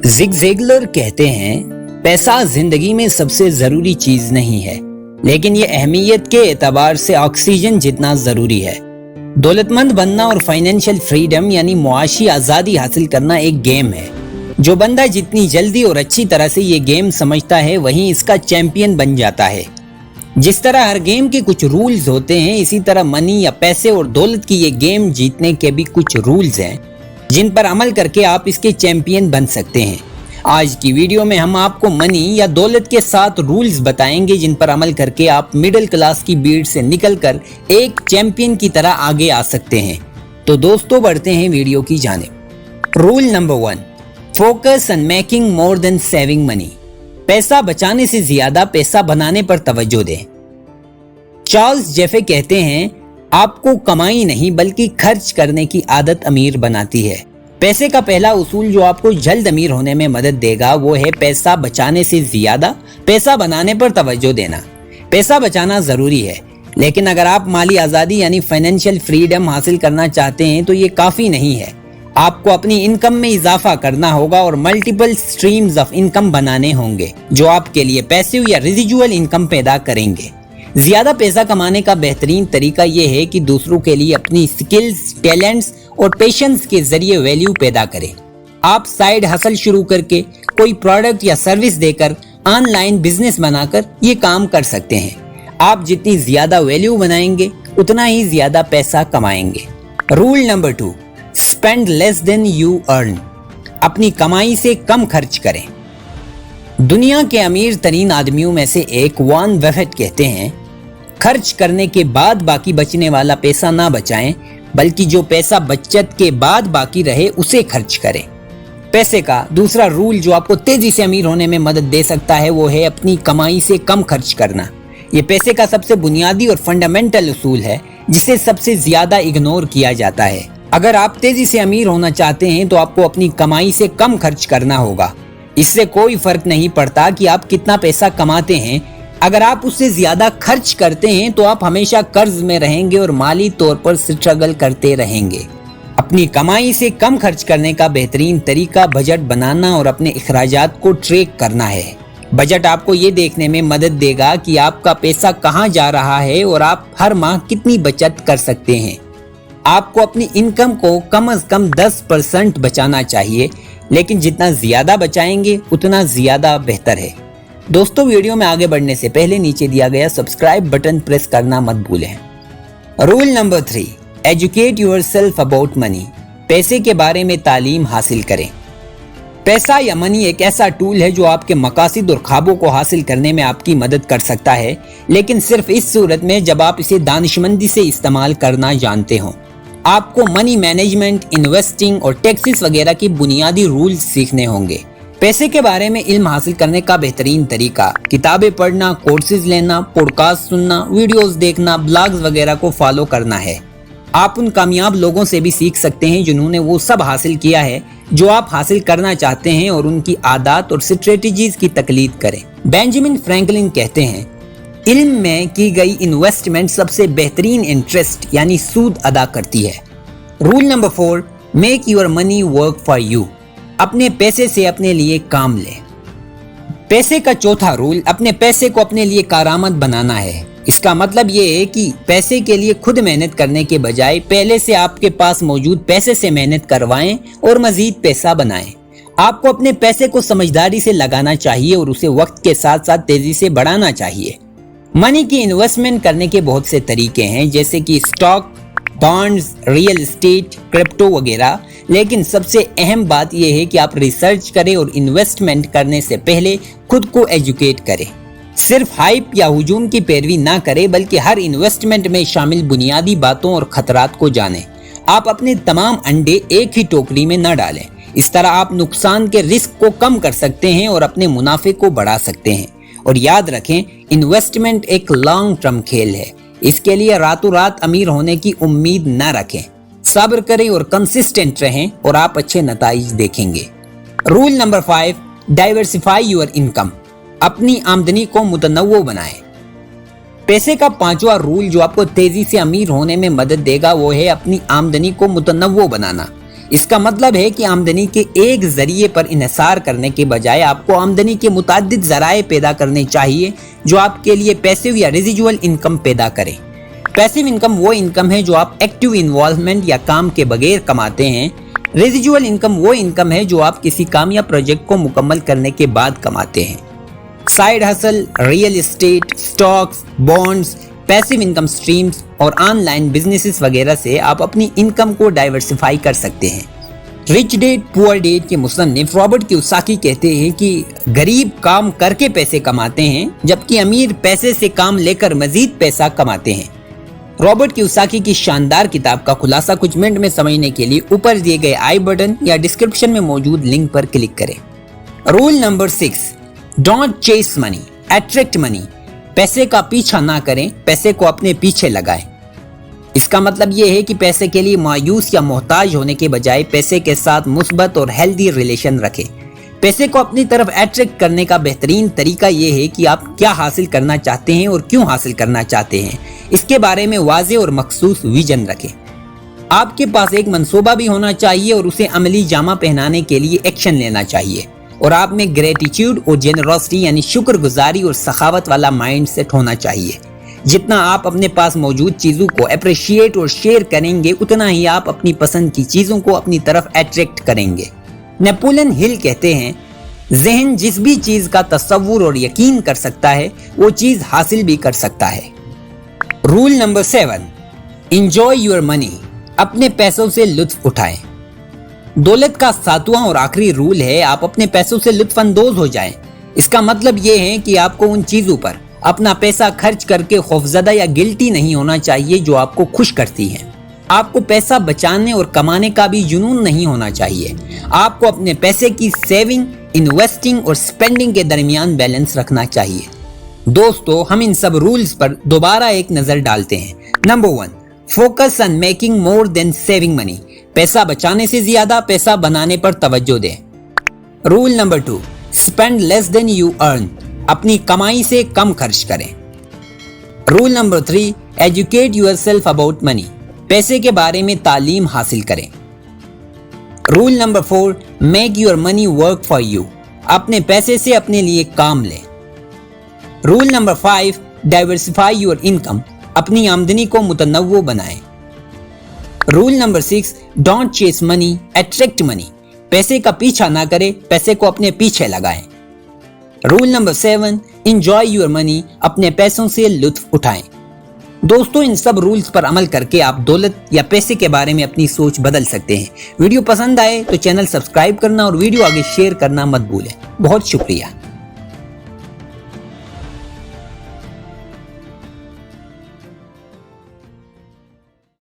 Zig Ziggler कहते हैं, पैसा जिंदगी में सबसे जरूरी चीज नहीं है, लेकिन ये अहमियत के एतबार से ऑक्सीजन जितना जरूरी है। दौलतमंद बनना और फाइनेंशियल फ्रीडम यानी मुआशी आज़ादी हासिल करना एक गेम है। जो बंदा जितनी जल्दी और अच्छी तरह से ये गेम समझता है वहीं इसका चैंपियन बन जाता है। जिस तरह हर गेम के कुछ रूल्स होते हैं, इसी तरह मनी या पैसे और दौलत की ये गेम जीतने के भी कुछ रूल्स हैं जिन पर अमल करके आप इसके चैंपियन बन सकते हैं। आज की वीडियो में हम आपको मनी या दौलत के 7 रूल्स बताएंगे जिन पर अमल करके आप मिडिल क्लास की भीड़ से निकलकर एक चैंपियन की तरह आगे आ सकते हैं। तो दोस्तों बढ़ते हैं वीडियो की जानिब। Rule number 1, focus on making more than saving money. पैसा बचाने से ज्यादा पैसा बनाने पर तवज्जो दें। चार्ल्स जेफे कहते हैं, आपको कमाई नहीं बल्कि खर्च करने की आदत अमीर बनाती है। पैसे का पहला उसूल जो आपको जल्द अमीर होने में मदद देगा वो है पैसा बचाने से ज्यादा पैसा बनाने पर तवज्जो देना। पैसा बचाना जरूरी है, लेकिन अगर आप माली आज़ादी यानी फाइनेंशियल फ्रीडम हासिल करना चाहते हैं तो ये काफी नहीं है। आपको अपनी इनकम में इजाफा करना होगा और मल्टीपल स्ट्रीम्स ऑफ इनकम बनाने होंगे जो आपके लिए पैसिव या रेजिजुअल इनकम पैदा करेंगे। ज्यादा पैसा कमाने का बेहतरीन तरीका यह है कि दूसरों के लिए अपनी स्किल्स, टैलेंट्स और पेशेंस के जरिए वैल्यू पैदा करें। आप साइड हसल शुरू करके कोई प्रोडक्ट या सर्विस देकर ऑनलाइन बिजनेस बनाकर ये काम कर सकते हैं। आप जितनी ज्यादा वैल्यू बनाएंगे उतना ही ज्यादा पैसा कमाएंगे। Rule number 2, spend less than you earn. अपनी कमाई से कम खर्च करें। दुनिया के अमीर तरीन आदमियों में से एक वॉरेन बफेट कहते हैं, खर्च करने के बाद बाकी बचने वाला पैसा ना बचाएं, बल्कि जो पैसा बचत के बाद बाकी रहे उसे खर्च करें। पैसे का दूसरा रूल जो आपको तेजी से अमीर होने में मदद दे सकता है वो है अपनी कमाई से कम खर्च करना। ये पैसे का सबसे बुनियादी और फंडामेंटल उसूल है जिसे सबसे ज्यादा इग्नोर किया जाता है। अगर आप तेजी से अमीर होना चाहते हैं तो आपको अपनी कमाई से कम खर्च करना होगा। इससे कोई फर्क नहीं पड़ता कि आप कितना पैसा कमाते हैं। अगर आप उससे ज्यादा खर्च करते हैं तो आप हमेशा कर्ज में रहेंगे और माली तौर पर स्ट्रगल करते रहेंगे। अपनी कमाई से कम खर्च करने का बेहतरीन तरीका बजट बनाना और अपने अखराजात को ट्रैक करना है। बजट आपको ये देखने में मदद देगा कि आपका पैसा कहाँ जा रहा है और आप हर माह कितनी बचत कर सकते हैं। आपको अपनी इनकम को कम से कम 10% बचाना चाहिए, लेकिन जितना ज्यादा बचाएंगे उतना ज्यादा बेहतर है। दोस्तों वीडियो में आगे बढ़ने से पहले नीचे दिया गया सब्सक्राइब बटन प्रेस करना मत भूलें। Rule number 3, educate yourself about money. पैसे के बारे में तालीम हासिल करें। पैसा या मनी एक ऐसा टूल है जो आपके मकासद और ख्वाबों को हासिल करने में आपकी मदद कर सकता है, लेकिन सिर्फ इस सूरत में जब आप इसे दानिशमंदी से इस्तेमाल करना जानते हों। आपको मनी मैनेजमेंट, इन्वेस्टिंग और टैक्सेस वगैरह के बुनियादी रूल्स सीखने होंगे। पैसे के बारे में इल्म हासिल करने का बेहतरीन तरीका किताबें पढ़ना, कोर्सेज लेना, पॉडकास्ट सुनना, वीडियोस देखना, ब्लॉग्स वगैरह को फॉलो करना है। आप उन कामयाब लोगों से भी सीख सकते हैं जिन्होंने वो सब हासिल किया है जो आप हासिल करना चाहते हैं और उनकी आदत और स्ट्रेटजीज की तकलीद करें। बेंजामिन फ्रैंकलिन कहते हैं, इल्म में की गई इन्वेस्टमेंट सबसे बेहतरीन इंटरेस्ट यानी सूद अदा करती है। Rule number 4, make your money work for you. अपने पैसे से अपने लिए काम लें। पैसे का चौथा रूल अपने पैसे को अपने लिए कारआमद बनाना है। इसका मतलब ये है कि पैसे के लिए खुद मेहनत करने के बजाय पहले से आपके पास मौजूद पैसे से मेहनत करवाएं और मजीद पैसा बनाएं। आपको अपने पैसे को समझदारी से लगाना चाहिए और उसे वक्त के साथ साथ तेजी से बढ़ाना चाहिए। मनी की इन्वेस्टमेंट करने के बहुत से तरीके हैं, जैसे कि stock, bonds, real estate, crypto वगैरह, लेकिन सबसे अहम बात यह है कि आप रिसर्च करें और इन्वेस्टमेंट करने से पहले खुद को एजुकेट करें। सिर्फ हाइप या हुजूम की पैरवी ना करें, बल्कि हर इन्वेस्टमेंट में शामिल बुनियादी बातों और खतरात को जानें। आप अपने तमाम अंडे एक ही टोकरी में न डालें। इस तरह आप नुकसान के रिस्क को कम कर सकते हैं और अपने मुनाफे को बढ़ा सकते हैं। और याद रखें, इन्वेस्टमेंट एक लॉन्ग टर्म खेल है। इसके लिए रातों रात अमीर होने की उम्मीद न रखें। सब्र करें और कंसिस्टेंट रहें और आप अच्छे नताइज देखेंगे। Rule number 5, diversify your income. अपनी आमदनी को मुतनव्वो बनाएं। पैसे का 5वां रूल जो आपको तेजी से अमीर होने में मदद देगा वो है अपनी आमदनी को मुतनव्वो बनाना। اس کا مطلب ہے کہ آمدنی کے ایک ذریعے پر انحصار کرنے کے بجائے آپ کو آمدنی کے متعدد ذرائع پیدا کرنے چاہیے جو آپ کے لیے پیسیو یا ریزیڈول انکم پیدا کریں۔ پیسیو انکم وہ انکم ہے جو آپ ایکٹیو انوالومنٹ یا کام کے بغیر کماتے ہیں۔ ریزیڈول انکم وہ انکم ہے جو آپ کسی کام یا پروجیکٹ کو مکمل کرنے کے بعد کماتے ہیں۔ Side hassle, real estate, Stokes, bonds, passive income streams اور آن لائن بزنسز وغیرہ سے آپ اپنی انکم کو ڈائیورسیفائی کر سکتے ہیں۔ رچ ڈیڈ پور ڈیڈ کے مصنف رابرٹ کیوساکی کہتے ہیں کہ غریب کام کر کے پیسے کماتے ہیں جبکہ امیر پیسے سے کام لے کر مزید پیسہ کماتے ہیں۔ رابرٹ کیوساکی کی شاندار کتاب کا خلاصہ کچھ منٹ میں سمجھنے کے لیے اوپر دیے گئے آئی بٹن یا ڈسکرپشن میں موجود لنک پر کلک کریں۔ Rule number 6، don't chase money, attract money. پیسے کا پیچھا نہ کریں، پیسے کو اپنے پیچھے لگائیں۔ اس کا مطلب یہ ہے کہ پیسے کے لیے مایوس یا محتاج ہونے کے بجائے پیسے کے ساتھ مثبت اور ہیلدی ریلیشن رکھیں۔ پیسے کو اپنی طرف اٹریکٹ کرنے کا بہترین طریقہ یہ ہے کہ آپ کیا حاصل کرنا چاہتے ہیں اور کیوں حاصل کرنا چاہتے ہیں، اس کے بارے میں واضح اور مخصوص ویژن رکھیں۔ آپ کے پاس ایک منصوبہ بھی ہونا چاہیے اور اسے عملی جامہ پہنانے کے لیے ایکشن لینا چاہیے، اور آپ میں گریٹیٹیوڈ اور جنروسٹی یعنی شکر گزاری اور سخاوت والا مائنڈ سیٹ ہونا چاہیے۔ جتنا آپ اپنے پاس موجود چیزوں کو اپریشیٹ اور شیئر کریں گے اتنا ہی آپ اپنی پسند کی چیزوں کو اپنی طرف اٹریکٹ کریں گے۔ نیپولن ہل کہتے ہیں، ذہن جس بھی چیز کا تصور اور یقین کر سکتا ہے وہ چیز حاصل بھی کر سکتا ہے۔ Roll number 7، enjoy your money, اپنے پیسوں سے لطف اٹھائیں۔ دولت کا 7واں اور آخری رول ہے آپ اپنے پیسوں سے لطف اندوز ہو جائیں۔ اس کا مطلب یہ ہے کہ آپ کو ان چیزوں پر اپنا پیسہ خرچ کر کے خوفزدہ یا گلٹی نہیں ہونا چاہیے جو آپ کو خوش کرتی ہیں۔ آپ کو پیسہ بچانے اور کمانے کا بھی جنون نہیں ہونا چاہیے۔ آپ کو اپنے پیسے کی سیونگ، انویسٹنگ اور سپینڈنگ کے درمیان بیلنس رکھنا چاہیے۔ دوستو، ہم ان سب رولز پر دوبارہ ایک نظر ڈالتے ہیں۔ Number 1، focus on making more than saving money, پیسہ بچانے سے زیادہ پیسہ بنانے پر توجہ دیں۔ Rule number 2، spend less than you earn, اپنی کمائی سے کم خرچ کریں۔ Rule number 3، educate your self about money, پیسے کے بارے میں تعلیم حاصل کریں۔ Rule number 4، make your money work for you, اپنے پیسے سے اپنے لیے کام لیں۔ Rule number 5، diversify your income, اپنی آمدنی کو متنوع بنائیں۔ Rule number 6، don't chase money, attract money, پیسے کا پیچھا نہ کریں، پیسے کو اپنے پیچھے لگائیں۔ Roll number 7، enjoy your money, اپنے پیسوں سے لطف اٹھائیں۔ دوستو، ان سب رولز پر عمل کر کے آپ دولت یا پیسے کے بارے میں اپنی سوچ بدل سکتے ہیں۔ ویڈیو پسند آئے تو چینل سبسکرائب کرنا اور ویڈیو آگے شیئر کرنا مت بھولیں۔ بہت شکریہ۔